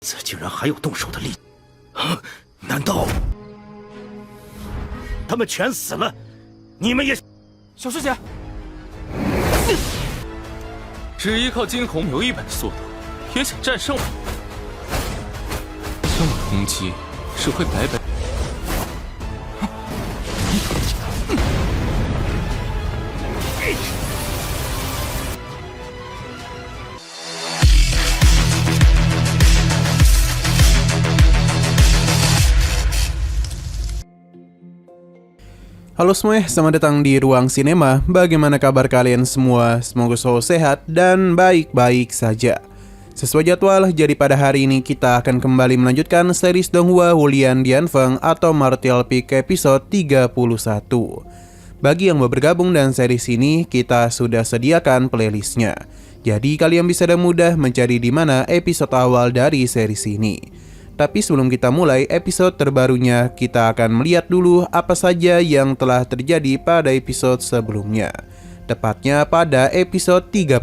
这竟然还有动手的力啊！难道他们全死了？你们也……小师姐，只依靠惊鸿有一本速度，也想战胜我？这么攻击只会白白。Halo semuanya, selamat datang di Ruang Sinema. Bagaimana kabar kalian semua? Semoga selalu sehat dan baik-baik saja. Sesuai jadwal, jadi pada hari ini kita akan kembali melanjutkan series Donghua Wulian Dianfeng atau Martial Peak episode 31. Bagi yang mau bergabung dan series ini, kita sudah sediakan playlistnya. Jadi kalian bisa dengan mudah mencari di mana episode awal dari series ini. Tapi sebelum kita mulai episode terbarunya, kita akan melihat dulu apa saja yang telah terjadi pada episode sebelumnya. Tepatnya pada episode 30.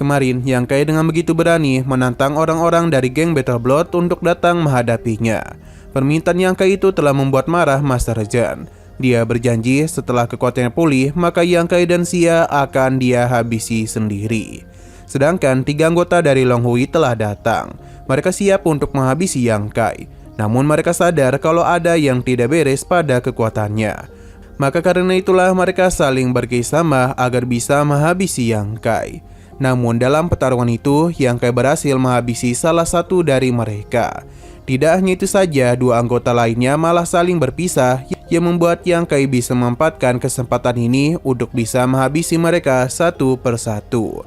Kemarin, Yang Kai dengan begitu berani menantang orang-orang dari geng Battle Blood untuk datang menghadapinya. Permintaan Yang Kai itu telah membuat marah Master Jan. Dia berjanji setelah kekuatannya pulih, maka Yang Kai dan Xia akan dia habisi sendiri. Sedangkan 3 anggota dari Long Hui telah datang. Mereka siap untuk menghabisi Yang Kai. Namun mereka sadar kalau ada yang tidak beres pada kekuatannya. Maka karena itulah mereka saling bekerjasama agar bisa menghabisi Yang Kai. Namun dalam pertarungan itu, Yang Kai berhasil menghabisi salah satu dari mereka. Tidak hanya itu saja, 2 anggota lainnya malah saling berpisah yang membuat Yang Kai bisa memanfaatkan kesempatan ini untuk bisa menghabisi mereka satu persatu.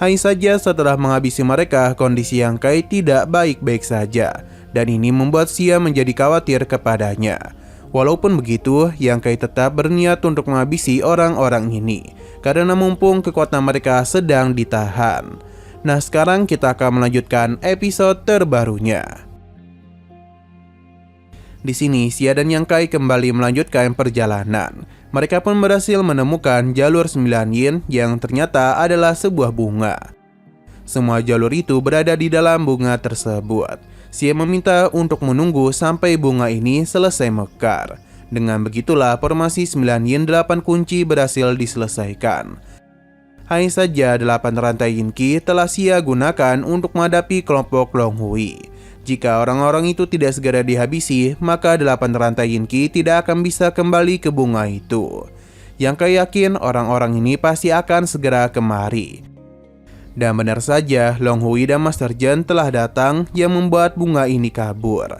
Hanya saja setelah menghabisi mereka, kondisi Yang Kai tidak baik-baik saja, dan ini membuat Xia menjadi khawatir kepadanya. Walaupun begitu, Yang Kai tetap berniat untuk menghabisi orang-orang ini, karena mumpung kekuatan mereka sedang ditahan. Nah, sekarang kita akan melanjutkan episode terbarunya. Di sini, Xia dan Yang Kai kembali melanjutkan perjalanan. Mereka pun berhasil menemukan jalur 9 yin yang ternyata adalah sebuah bunga. Semua jalur itu berada di dalam bunga tersebut. Xia meminta untuk menunggu sampai bunga ini selesai mekar. Dengan begitulah formasi 9 yin 8 kunci berhasil diselesaikan. Hanya saja 8 rantai yin ki telah Xia gunakan untuk menghadapi kelompok Long Hui. Jika orang-orang itu tidak segera dihabisi, maka 8 rantai yin ki tidak akan bisa kembali ke bunga itu. Yang Kai yakin orang-orang ini pasti akan segera kemari. Dan benar saja, Long Hui dan Master Jan telah datang yang membuat bunga ini kabur.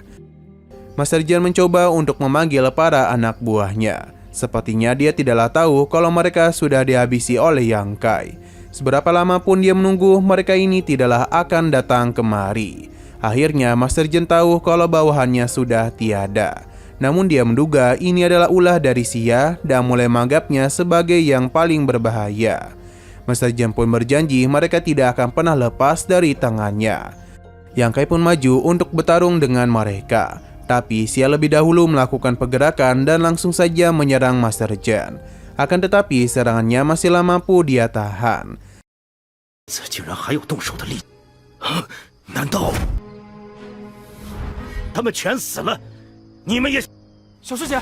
Master Jan mencoba untuk memanggil para anak buahnya. Sepertinya dia tidaklah tahu kalau mereka sudah dihabisi oleh Yang Kai. Seberapa lama pun dia menunggu, mereka ini tidaklah akan datang kemari. Akhirnya Master Jan tahu kalau bawahannya sudah tiada. Namun dia menduga ini adalah ulah dari Xia dan mulai menganggapnya sebagai yang paling berbahaya. Master Jan pun berjanji mereka tidak akan pernah lepas dari tangannya. Yang Kai pun maju untuk bertarung dengan mereka. Tapi Xia lebih dahulu melakukan pergerakan dan langsung saja menyerang Master Jan. Akan tetapi serangannya masihlah mampu dia tahan. 这竟然还有动手的力啊！难道他们全死了？你们也……小师姐，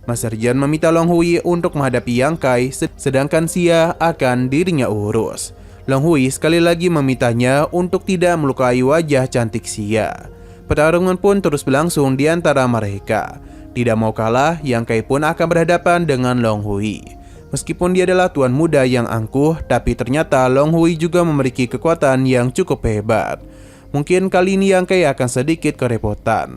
Master Jan meminta Long Hui untuk menghadapi Yang Kai, sedangkan Xia akan dirinya urus. Long Hui sekali lagi memintanya untuk tidak melukai wajah cantik Xia. Pertarungan pun terus berlangsung di antara mereka. Tidak mau kalah, Yang Kai pun akan berhadapan dengan Long Hui. Meskipun dia adalah tuan muda yang angkuh, tapi ternyata Long Hui juga memiliki kekuatan yang cukup hebat. Mungkin kali ini Yang Kai akan sedikit kerepotan.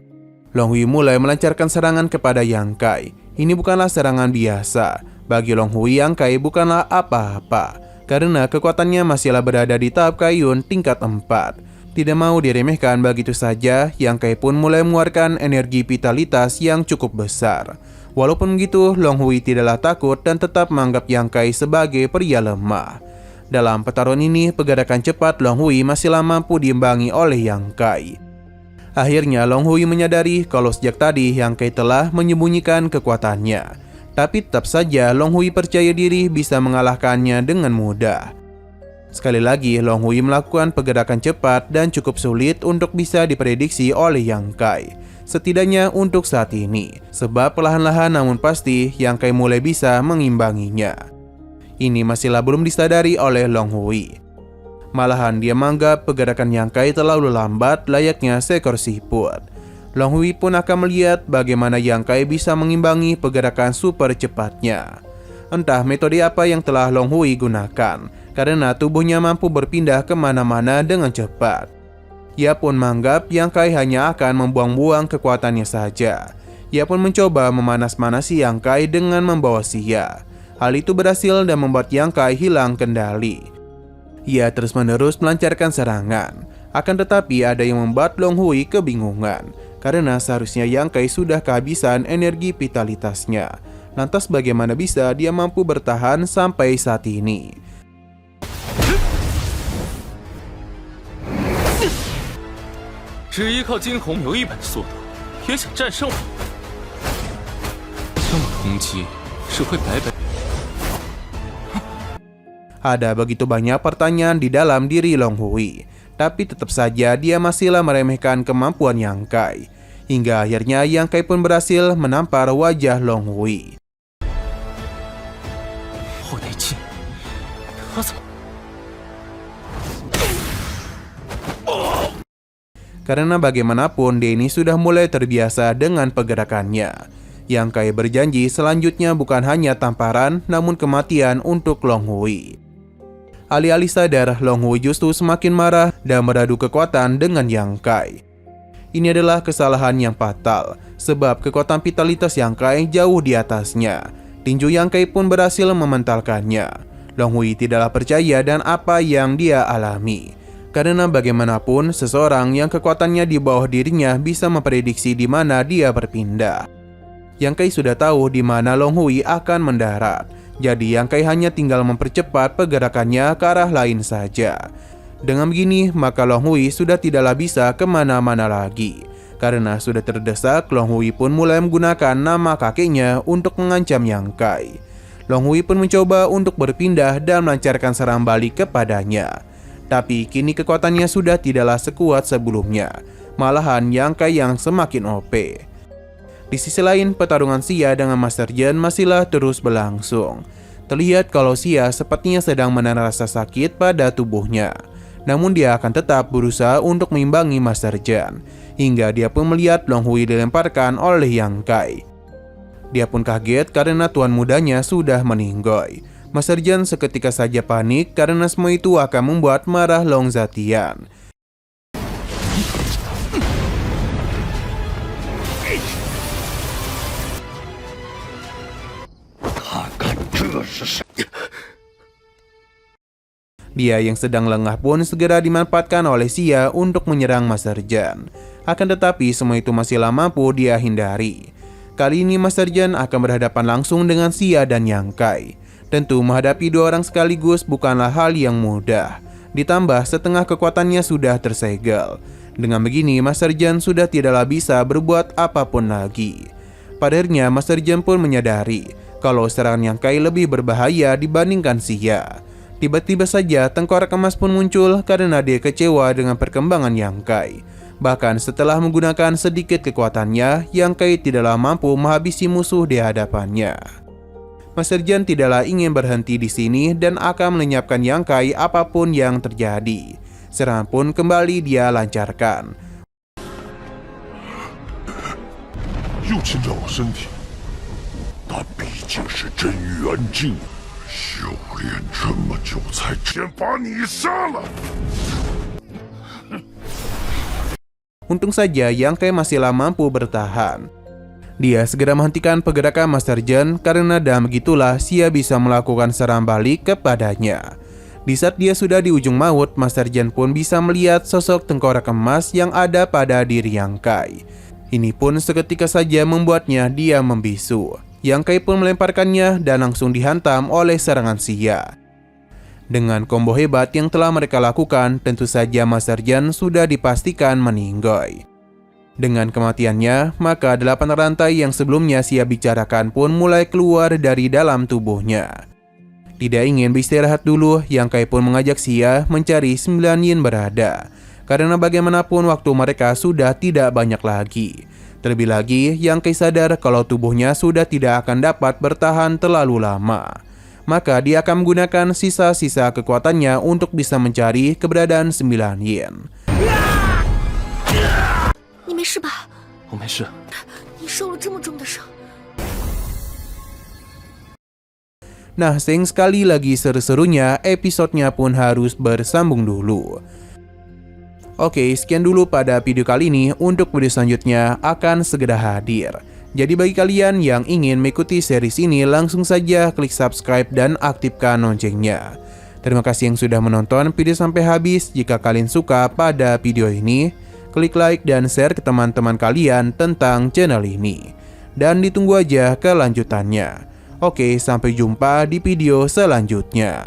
Long Hui mulai melancarkan serangan kepada Yang Kai. Ini bukanlah serangan biasa. Bagi Long Hui, Yang Kai bukanlah apa-apa, karena kekuatannya masihlah berada di tahap Kaiyun tingkat 4. Tidak mau diremehkan begitu saja, Yang Kai pun mulai mengeluarkan energi vitalitas yang cukup besar. Walaupun begitu, Long Hui tidaklah takut dan tetap menganggap Yang Kai sebagai pria lemah. Dalam pertarungan ini, pergerakan cepat Long Hui masihlah mampu diimbangi oleh Yang Kai. Akhirnya Long Hui menyadari kalau sejak tadi Yang Kai telah menyembunyikan kekuatannya. Tapi tetap saja Long Hui percaya diri bisa mengalahkannya dengan mudah. Sekali lagi, Long Hui melakukan pergerakan cepat dan cukup sulit untuk bisa diprediksi oleh Yang Kai. Setidaknya untuk saat ini, sebab perlahan-lahan namun pasti Yang Kai mulai bisa mengimbanginya. Ini masihlah belum disadari oleh Long Hui. Malahan dia menganggap pergerakan Yang Kai terlalu lambat layaknya seekor siput. Long Hui pun akan melihat bagaimana Yang Kai bisa mengimbangi pergerakan super cepatnya. Entah metode apa yang telah Long Hui gunakan, karena tubuhnya mampu berpindah kemana-mana dengan cepat. Ia pun menganggap Yang Kai hanya akan membuang-buang kekuatannya saja. Ia pun mencoba memanas-manasi Yang Kai dengan membawa Xia. Hal itu berhasil dan membuat Yang Kai hilang kendali. Ia terus-menerus melancarkan serangan. Akan tetapi ada yang membuat Long Hui kebingungan, karena seharusnya Yang Kai sudah kehabisan energi vitalitasnya. Lantas bagaimana bisa dia mampu bertahan sampai saat ini? 只依靠惊鸿有一般速度，也想战胜我？这么攻击只会白白。 Ada begitu banyak pertanyaan di dalam diri Long Hui, tapi tetap saja dia masihlah meremehkan kemampuan Yang Kai. Hingga akhirnya Yang Kai pun berhasil menampar wajah Long Hui. Karena bagaimanapun dia ini sudah mulai terbiasa dengan pergerakannya. Yang Kai berjanji selanjutnya bukan hanya tamparan, namun kematian untuk Long Hui. Alih-alih sadar, Long Hui justru semakin marah dan beradu kekuatan dengan Yang Kai. Ini adalah kesalahan yang fatal, sebab kekuatan vitalitas Yang Kai jauh di atasnya. Tinju Yang Kai pun berhasil mementalkannya. Long Hui tidaklah percaya dan apa yang dia alami. Karena bagaimanapun, seseorang yang kekuatannya di bawah dirinya bisa memprediksi di mana dia berpindah. Yang Kai sudah tahu di mana Long Hui akan mendarat. Jadi Yang Kai hanya tinggal mempercepat pergerakannya ke arah lain saja. Dengan begini, maka Long Hui sudah tidaklah bisa kemana-mana lagi. Karena sudah terdesak, Long Hui pun mulai menggunakan nama kakeknya untuk mengancam Yang Kai. Long Hui pun mencoba untuk berpindah dan melancarkan serang balik kepadanya. Tapi kini kekuatannya sudah tidaklah sekuat sebelumnya. Malahan Yang Kai yang semakin OP. Di sisi lain, pertarungan Xia dengan Master Jen masihlah terus berlangsung. Terlihat kalau Xia sepertinya sedang menahan rasa sakit pada tubuhnya. Namun dia akan tetap berusaha untuk mengimbangi Master Jen. Hingga dia pun melihat Long Hui dilemparkan oleh Yang Kai. Dia pun kaget karena tuan mudanya sudah meninggoy. Master Jen seketika saja panik karena semua itu akan membuat marah Long Zatian. Dia yang sedang lengah pun segera dimanfaatkan oleh Xia untuk menyerang Master Jen. Akan tetapi semua itu masihlah mampu dia hindari. Kali ini Master Jen akan berhadapan langsung dengan Xia dan Yang Kai. Tentu menghadapi dua orang sekaligus bukanlah hal yang mudah. Ditambah setengah kekuatannya sudah tersegel. Dengan begini Master Jen sudah tidaklah bisa berbuat apapun lagi. Pada akhirnya Master Jen pun menyadari kalau serangan Yang Kai lebih berbahaya dibandingkan Xia. Tiba-tiba saja tengkorak emas pun muncul karena dia kecewa dengan perkembangan Yang Kai. Bahkan setelah menggunakan sedikit kekuatannya, Yang Kai tidaklah mampu menghabisi musuh di hadapannya. Master Jen tidaklah ingin berhenti di sini dan akan melenyapkan Yang Kai apapun yang terjadi. Serangan pun kembali dia lancarkan. 又侵占我身体，那毕竟是真元镜，修炼这么久才先把你杀了。 Untung saja Yang Kai masihlah mampu bertahan. Dia segera menghentikan pergerakan Master Jen karena dengan begitulah Xia bisa melakukan serangan balik kepadanya. Di saat dia sudah di ujung maut, Master Jen pun bisa melihat sosok tengkorak emas yang ada pada diri Yang Kai. Ini pun seketika saja membuatnya dia membisu. Yang Kai pun melemparkannya dan langsung dihantam oleh serangan Xia. Dengan combo hebat yang telah mereka lakukan, tentu saja Master Jen sudah dipastikan meninggoy. Dengan kematiannya, maka 8 rantai yang sebelumnya Xia bicarakan pun mulai keluar dari dalam tubuhnya. Tidak ingin beristirahat dulu, Yang Kai pun mengajak Xia mencari 9 yin berada. Karena bagaimanapun waktu mereka sudah tidak banyak lagi. Terlebih lagi, Yang Kai sadar kalau tubuhnya sudah tidak akan dapat bertahan terlalu lama. Maka dia akan menggunakan sisa-sisa kekuatannya untuk bisa mencari keberadaan 9 yin. 你没事吧？我没事。你受了这么重的伤。 Nah, sayang sekali lagi seru-serunya, episodenya pun harus bersambung dulu. Oke, sekian dulu pada video kali ini. Untuk video selanjutnya akan segera hadir. Jadi bagi kalian yang ingin mengikuti series ini, langsung saja klik subscribe dan aktifkan loncengnya. Terima kasih yang sudah menonton video sampai habis. Jika kalian suka pada video ini, klik like dan share ke teman-teman kalian tentang channel ini. Dan ditunggu aja kelanjutannya. Oke, sampai jumpa di video selanjutnya.